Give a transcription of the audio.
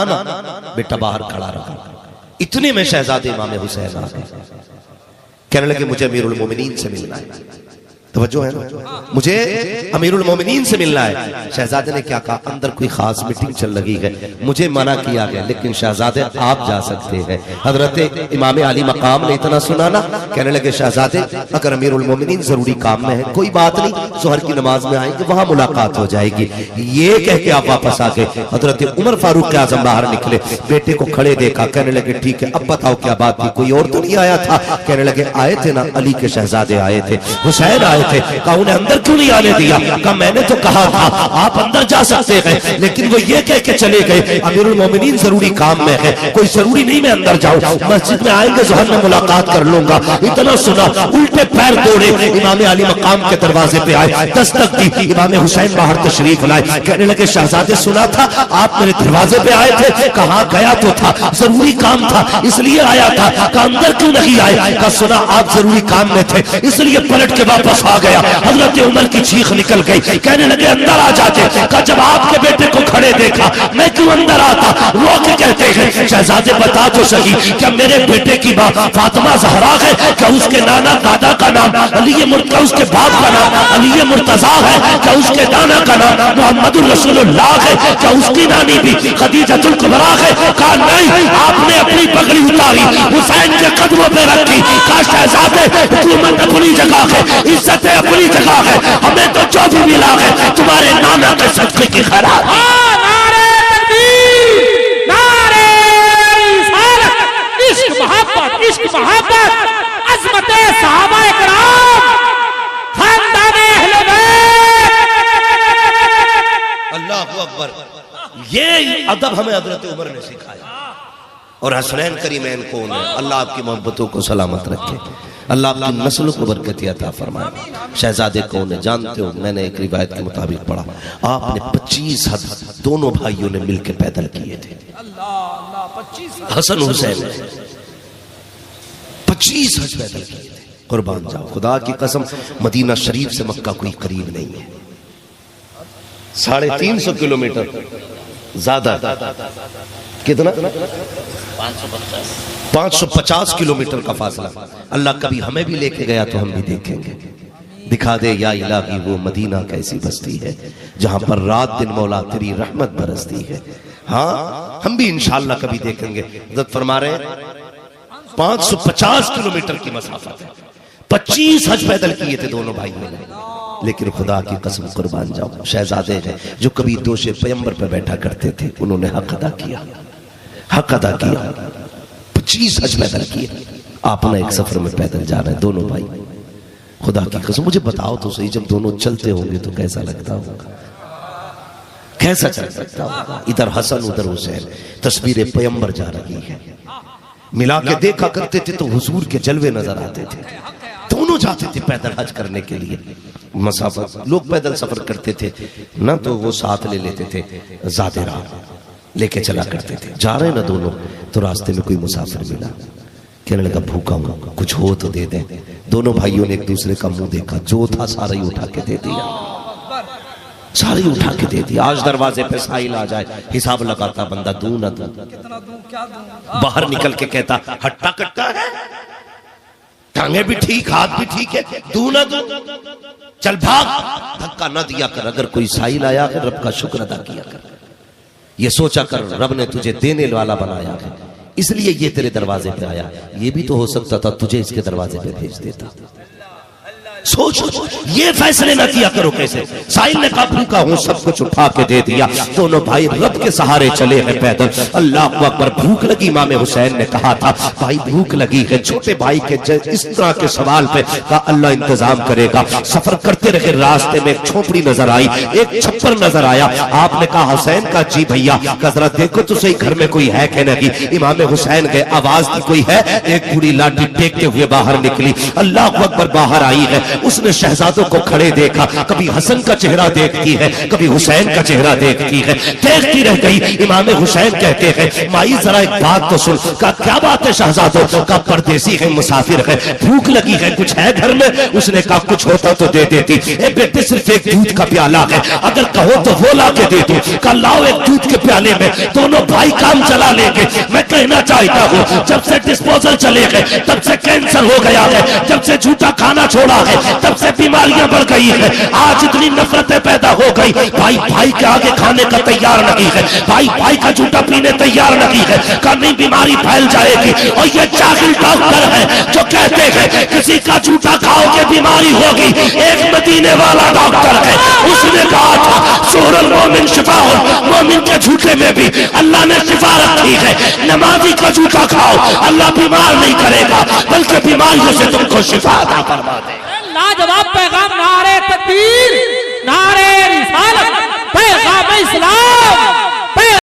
ना बेटा बाहर खड़ा रहा। इतने में शहजादे इमाम हुसैन आ गए। कहने लगे मुझे अमीरुल मोमिनीन से मिलना है। तवज्जो है ना, मुझे अमीरुल मोमिनीन से मिलना है। शहजादे ने क्या कहा, अंदर कोई खास मीटिंग चल रही है, मुझे मना किया गया, लेकिन शहजादे आप जा सकते हैं। हजरत इमाम अली मकाम ने इतना सुना ना, कहने लगे शहजादे अगर अमीरुल मोमिनीन जरूरी काम में है कोई बात नहीं, जोहर की नमाज में आएंगे, वहां मुलाकात हो जाएगी। ये कह के आप वापस आ गए। हजरत उमर फारूक आजम बाहर निकले, बेटे को खड़े देखा, कहने लगे ठीक है अब बताओ क्या बात थी, कोई और तो नहीं आया था? कहने लगे आए थे ना, अली के शहजादे आए थे, हुसैन आए थे। कहा उन्हें अंदर क्यों नहीं आने दिया? कहा मैंने तो कहा था आप अंदर जा सकते हैं, लेकिन वो ये कह के चले गए अमीरुल मोमिनीन जरूरी काम में है, कोई जरूरी नहीं मैं अंदर जाऊं, मस्जिद में आएंगे ज़ोहर में मुलाकात कर लूंगा। इतना सुना उल्टे पैर दौड़े इमाम अली मकाम के दरवाजे पे आए, दस्तक दी, इमाम हुसैन बाहर तशरीफ लाए। कहने लगे शहजादे सुना था आप मेरे दरवाजे पे आए थे? कहा गया तो था, जरूरी काम था इसलिए आया था। कहा अंदर क्यों नहीं आए? कहा सुना आप जरूरी काम में थे इसलिए पलट के वापस आ गया। हजरत उमर की चीख निकल गई, कहने लगे अंदर आ जाते। कहा जब आपके बेटे को खड़े देखा मैं क्यों अंदर आता? रो के कहते हैं शहजादे बता तो सही, क्या मेरे बेटे की मां फातिमा ज़हरा है? क्या उसके नाना दादा का नाम अली मुर्तजा, उसके बाप का नाम अली मुर्तजा है? क्या उसके नाना का नाम मोहम्मदुर रसूलुल्लाह है? क्या उसकी नानी भी खदीजतुल कुबरा है? कहा नहीं, आपने अपनी पगड़ी उतारी, हुसैन के कदमों पे रखी। कहा शहजादे हुकूमत अपनी जगह है, इज्जत अपनी जगह है, हमें तो जो भी मिला है तुम्हारे नाना के सदक़े की खैरात। नारे तकबीर, नारे रिसालत, इश्क मोहब्बत, अज़मते सहाबाए किराम, खानदाने अहले बैत। अल्लाहु अकबर। ये अदब हमें हजरत उमर ने सिखाया। और हसनैन करीमैन कौन है? अल्लाह आपकी मोहब्बतों को सलामत रखे, अल्लाह आपकी नस्लों को बरकत अता फरमाए। शहजादे कौन है जानते हो? मैंने एक रिवायत के मुताबिक पढ़ा, आपने 25 हज दोनों भाइयों ने मिलकर पैदल किए थे। हसन हुसैन 25 हज पैदल किए थे। कुर्बान जाओ, खुदा की कसम मदीना शरीफ से मक्का कोई करीब नहीं है, 350 किलोमीटर ज्यादा, कितना 550 किलोमीटर का फासला। अल्लाह कभी हमें भी लेके गया तो हम भी देखेंगे, दिखा दे या इलाही वो मदीना कैसी बस्ती है जहां पर रात दिन मौला तेरी रहमत बरसती है। हाँ हम भी इंशाअल्लाह कभी देखेंगे। हज़रत फरमा रहे 550 किलोमीटर की मसाफत है, 25 हज पैदल किए थे दोनों भाइयों ने। लेकिन खुदा की कसम कुर्बान जाओ, शहजादे हैं जो कभी दोषे पैगंबर पर बैठा करते थे, उन्होंने हक अदा किया, हक अदा किया। 25 हज पैदल किए। आप ना एक सफर में पैदल जा रहे हैं दोनों भाई, खुदा की कसम मुझे बताओ तो सही, जब दोनों चलते होंगे तो कैसा लगता होगा, कैसा चल सकता होगा? इधर हसन उधर हुसैन, तस्वीर पैगंबर जा रही है। मिला के देखा करते थे तो हुजूर के जलवे नजर आते थे। दोनों जाते थे पैदल हज करने के लिए। मसाफत लोग पैदल सफर करते थे ना, तो वो साथ ले लेते थे, ज़ाते राह लेके चला करते थे। जा रहे ना दोनों, तो रास्ते में कोई मुसाफिर मिला, कहने लगा भूखा हूं, कुछ हो तो दे दे। दोनों भाइयों ने एक दूसरे का मुंह देखा, जो था सारा ही उठा के दे दिया, सारी उठा के दे दिया। आज दरवाजे पे साहिल आ जाए, हिसाब लगाता बंदा, दूं ना दूं, बाहर निकल के कहता हट्टा कट्टा है, टांगे भी ठीक हाथ भी ठीक है, दूं ना दूं, चल भाग, धक्का ना दिया कर। अगर कोई साहिल आया कर रब का शुक्र अदा किया कर, ये सोचा कर रब ने तुझे देने वाला बनाया है, इसलिए ये तेरे दरवाजे पे आया। ये भी तो हो सकता था तुझे इसके दरवाजे पे भेज देता। सोच, ये फैसले ना किया करो कैसे। साहिल ने कहा भूखा हूं, सब कुछ उठा के दे दिया। दोनों भाई रब के सहारे चले हैं पैदल। अल्लाह अकबर। भूख लगी, इमाम हुसैन ने कहा था भाई भूख लगी है। छोटे भाई के इस तरह के सवाल पे कहा अल्लाह इंतजाम करेगा। सफर करते रहे, रास्ते में एक झोपड़ी नजर आई, एक छप्पर नजर आया। आपने कहा हुसैन का जी भैया, जरा देखो तो सही घर में कोई है कि नहीं। इमाम हुसैन गए, आवाज दी कोई है। एक बूढ़ी लाठी टेकते हुए बाहर निकली। अल्लाह अकबर, बाहर आई है। उसने शहजादों को खड़े देखा, कभी हसन का चेहरा देखती है, कभी हुसैन का चेहरा देखती है, देखती रह गई। इमाम हुसैन कहते हैं माई जरा एक बात तो सुन। का क्या बात है शहजादों? का परदेसी है, मुसाफिर है, भूख लगी है, कुछ है घर में? उसने कहा कुछ होता तो दे देती। ए बेटे सिर्फ एक दूध का प्याला है, अगर कहो तो वो ला के दे दूं। कल लाओ एक दूध के प्याले में, दोनों भाई काम चला लेंगे। मैं कहना चाहता हूँ जब से डिस्पोजल चले गए तब से कैंसर हो गया है, जब से झूठा खाना छोड़ा है तब से बीमारियां बढ़ गई है। आज इतनी नफरतें पैदा हो गई, भाई भाई के आगे खाने का तैयार नहीं है, भाई भाई का झूठा पीने तैयार नहीं है। कभी बीमारी फैल जाएगी। और ये जाहिल डॉक्टर है जो कहते हैं किसी का झूठा खाओगे बीमारी होगी। एक मदीने वाला डॉक्टर है, उसने कहा था सूरल मोमिन शिफाउल, मोमिन के झूठे में भी अल्लाह ने शिफा रखी है। नमाजी का झूठा खाओ, अल्लाह बीमार नहीं करेगा बल्कि बीमारियों से तुमको शिफा अता फरमा दे। लाजवाब पैगाम, नारे तकबीर, नारे रिसालत, पैगाम इस्लाम।